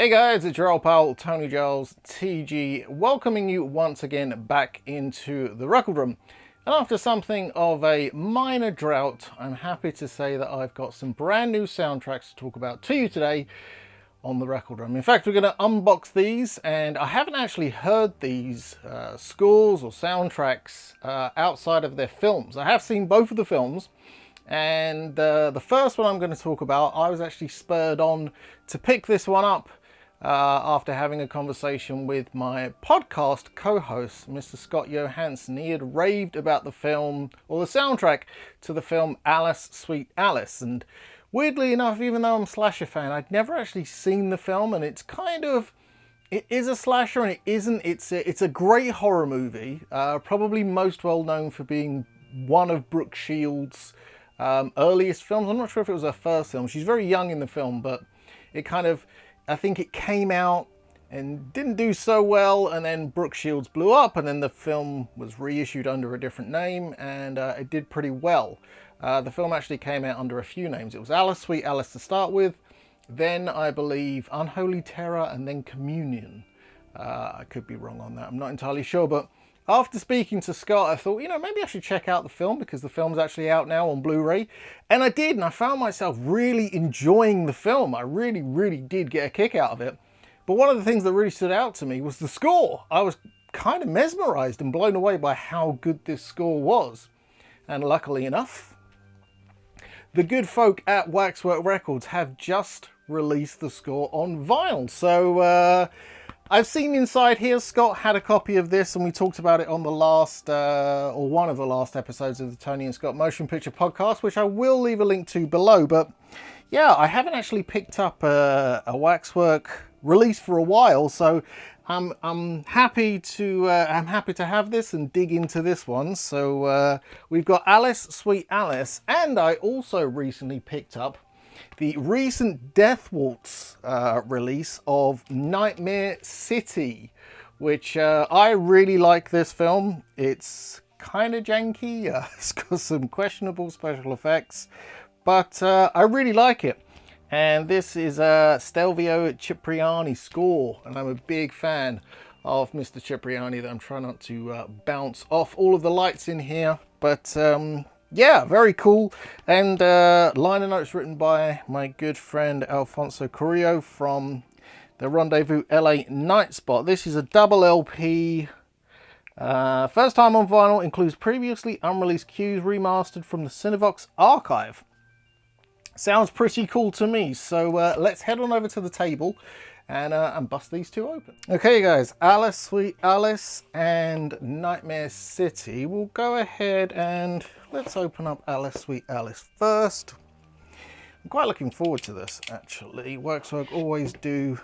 Hey guys, it's your old pal Tony Giles, TG, welcoming you once again back into the record room. And after something of a minor drought, I'm happy to say that I've got some brand new soundtracks to talk about to you today on the record room. In fact, we're going to unbox these, and I haven't actually heard these scores or soundtracks outside of their films. I have seen both of the films. And the first one I'm going to talk about, I was actually spurred on to pick this one up after having a conversation with my podcast co-host, Mr. Scott Johansson. He had raved about the film, or the soundtrack to the film Alice, Sweet Alice. And weirdly enough, even though I'm a slasher fan, I'd never actually seen the film, and it's kind of, it is a slasher and it isn't. It's a great horror movie, probably most well known for being one of Brooke Shields' earliest films. I'm not sure if it was her first film. She's very young in the film, but it kind of, I think it came out and didn't do so well, and then Brooke Shields blew up, and then the film was reissued under a different name, and it did pretty well. The film actually came out under a few names. It was Alice, Sweet Alice to start with, then I believe Unholy Terror, and then Communion. I could be wrong on that, I'm not entirely sure, but after speaking to Scott, I thought, you know, maybe I should check out the film because the film's actually out now on Blu-ray. And I did, and I found myself really enjoying the film. I really did get a kick out of it. But one of the things that really stood out to me was the score. I was kind of mesmerized and blown away by how good this score was. And luckily enough, the good folk at Waxwork Records have just released the score on vinyl. So, I've seen inside here. Scott had a copy of this, and we talked about it on the last, or one of the last episodes of the Tony and Scott Motion Picture Podcast, which I will leave a link to below. But yeah, I haven't actually picked up a Waxwork release for a while, so I'm happy to have this and dig into this one. So we've got Alice, Sweet Alice, and I also recently picked up the recent Death Waltz release of Nightmare City, which I really like this film. It's kind of janky, it's got some questionable special effects, but I really like it. And this is a Stelvio Cipriani score, and I'm a big fan of Mr. Cipriani that I'm trying not to bounce off all of the lights in here, but yeah, very cool. And liner notes written by my good friend Alfonso Carrillo from the Rendezvous LA Night Spot. This is a double LP. First time on vinyl, includes previously unreleased cues remastered from the Cinevox archive. Sounds pretty cool to me. So let's head on over to the table and bust these two open. Okay guys, Alice, Sweet Alice and Nightmare City. We'll go ahead and let's open up Alice, Sweet Alice first. I'm quite looking forward to this actually. Waxwork always do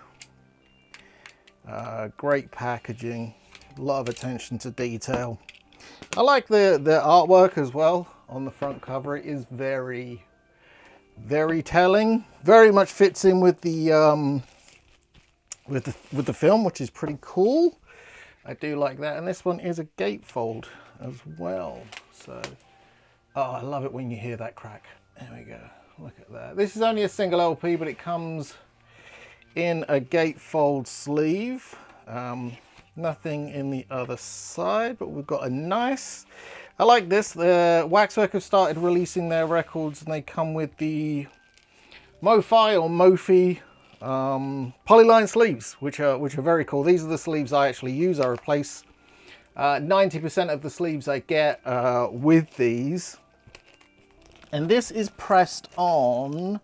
great packaging, a lot of attention to detail. I like the artwork as well on the front cover. It is very telling, very much fits in with the with the film, which is pretty cool. I do like that. And this one is a gatefold as well. So, oh, I love it when you hear that crack. There we go. Look at that. This is only a single LP, but it comes in a gatefold sleeve. Nothing in the other side, but we've got a nice, I like this. The Waxwork have started releasing their records, and they come with the MoFi or Mofi polyline sleeves, which are very cool. These are the sleeves I actually use. I replace 90% of the sleeves I get with these, and this is pressed on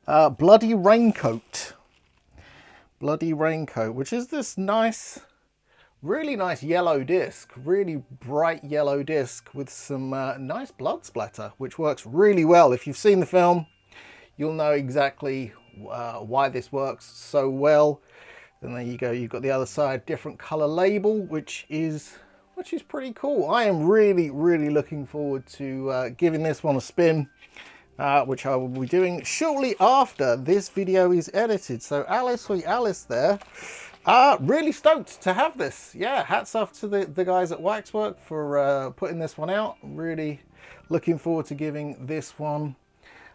Bloody Raincoat, which is this nice, really nice yellow disc, really bright yellow disc with some nice blood splatter, which works really well. If you've seen the film, you'll know exactly why this works so well. And there you go, you've got the other side, different color label, which is pretty cool. I am really looking forward to giving this one a spin, which I will be doing shortly after this video is edited. So Alice, Sweet Alice there. Really stoked to have this. Yeah, hats off to the guys at Waxwork for putting this one out. I'm really looking forward to giving this one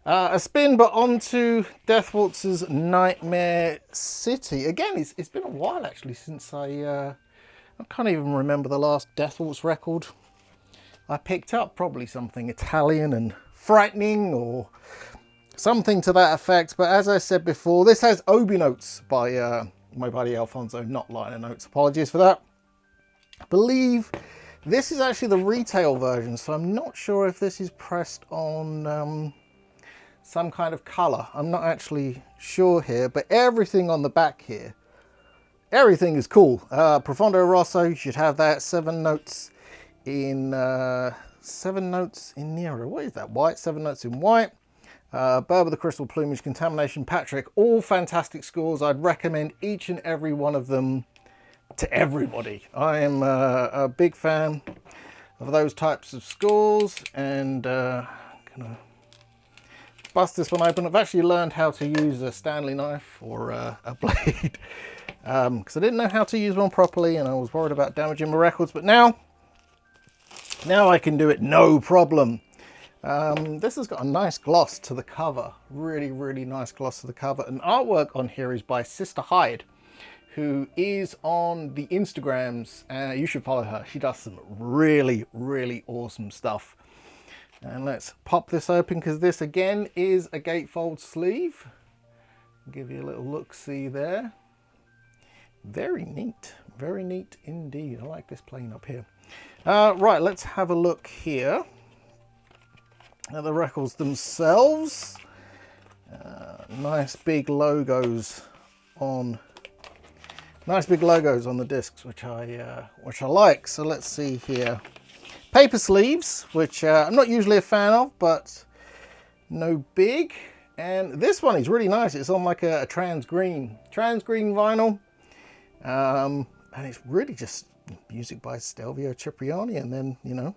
A spin, but onto Death Waltz's Nightmare City. Again, it's been a while actually since I can't even remember the last Death Waltz record I picked up. Probably something Italian and frightening or something to that effect. But as I said before, this has obi notes by my buddy Alfonso, not liner notes. Apologies for that. I believe this is actually the retail version, so I'm not sure if this is pressed on some kind of colour. I'm not actually sure here, but everything on the back here, everything is cool. Profondo Rosso, you should have that. 7 notes in Nero. What is that? White. 7 notes in white. Burr with the Crystal Plumage, Contamination, Patrick. All fantastic scores. I'd recommend each and every one of them to everybody. I am a big fan of those types of scores, and gonna bust this one open. I've actually learned how to use a Stanley knife or a blade because I didn't know how to use one properly and I was worried about damaging my records, but now I can do it no problem. This has got a nice gloss to the cover, really nice gloss to the cover, and artwork on here is by Sister Hyde, who is on the Instagrams. You should follow her. She does some really awesome stuff. And let's pop this open, because this again is a gatefold sleeve. I'll give you a little look-see there. Very neat indeed. I like this plane up here. Right, let's have a look here at the records themselves. Nice big logos on the discs, which I like. So let's see here. Paper sleeves, which I'm not usually a fan of, but no big. And this one is really nice. It's on like a trans green vinyl, and it's really just music by Stelvio Cipriani, and then, you know,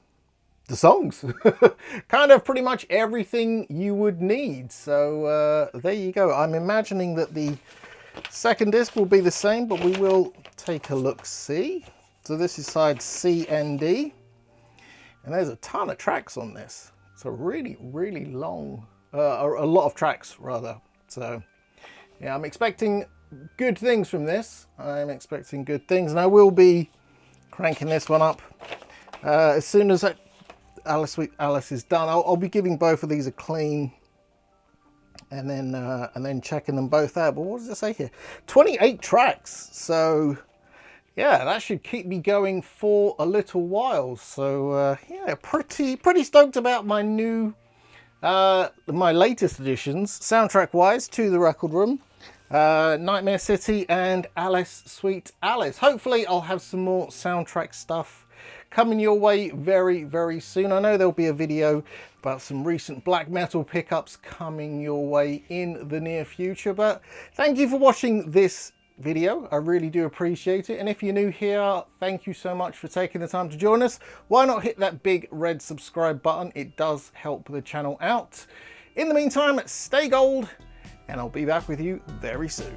the songs. Kind of pretty much everything you would need. So there you go. I'm imagining that the second disc will be the same, but we will take a look-see. So this is side C and D. And there's a ton of tracks on this. It's a really long, a lot of tracks rather. So yeah, I'm expecting good things from this. I'm expecting good things, and I will be cranking this one up as soon as Alice is done. I'll be giving both of these a clean, and then checking them both out. But what does it say here? 28 tracks. So yeah, that should keep me going for a little while. So yeah, pretty stoked about my new, my latest additions, soundtrack wise, to the Record Room. Nightmare City and Alice, Sweet Alice. Hopefully I'll have some more soundtrack stuff coming your way very soon. I know there'll be a video about some recent black metal pickups coming your way in the near future. But thank you for watching this video. I really do appreciate it. And if you're new here, thank you so much for taking the time to join us. Why not hit that big red subscribe button? It does help the channel out. In the meantime, stay gold, and I'll be back with you very soon.